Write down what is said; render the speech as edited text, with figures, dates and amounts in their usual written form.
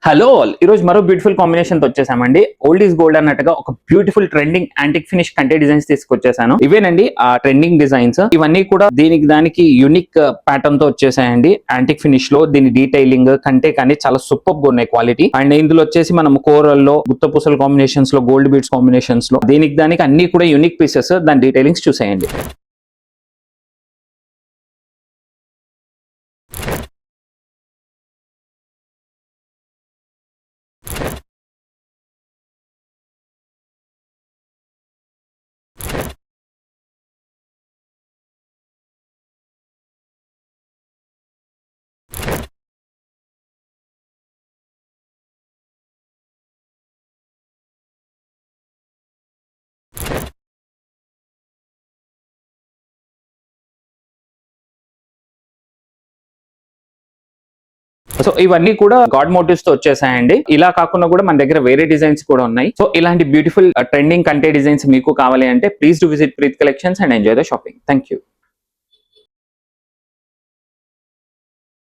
Hello all, ఈ రోజు మరో బ్యూటిఫుల్ కాంబినేషన్ తో వచ్చేసామండి. ఓల్డ్ ఈజ్ గోల్డ్ అన్నట్టుగా ఒక బ్యూటిఫుల్ ట్రెండింగ్ యాంటిక్ ఫినిష్ కంటే డిజైన్స్ తీసుకొచ్చేసాను. ఇవేనండి ఆ ట్రెండింగ్ డిజైన్స్. ఇవన్నీ కూడా దానికి యూనిక్ ప్యాటర్న్ తో వచ్చేసాయండి. యాంటిక్ ఫినిష్ లో దీని డీటెయిలింగ్ కంటే కానీ చాలా సూపర్ గా ఉన్నాయి క్వాలిటీ. అండ్ ఇందులో వచ్చేసి మనం కోరల్ లో, గుత్తపూసల కాంబినేషన్స్ లో, గోల్డ్ బీడ్స్ కాంబినేషన్స్ లో దానికి అన్ని కూడా యూనిక్ పీసెస్. దాని డీటెయిలింగ్స్ చూసేయండి. సో ఇవన్నీ కూడా గాడ్ మోటివ్స్ తో వచ్చేసాయండి. ఇలా కాకుండా కూడా మన దగ్గర వేరే డిజైన్స్ కూడా ఉన్నాయి. సో ఇలాంటి బ్యూటిఫుల్ ట్రెండింగ్ కంటే డిజైన్స్ మీకు కావాలి అంటే please do visit Preet collections and enjoy the shopping. Thank you.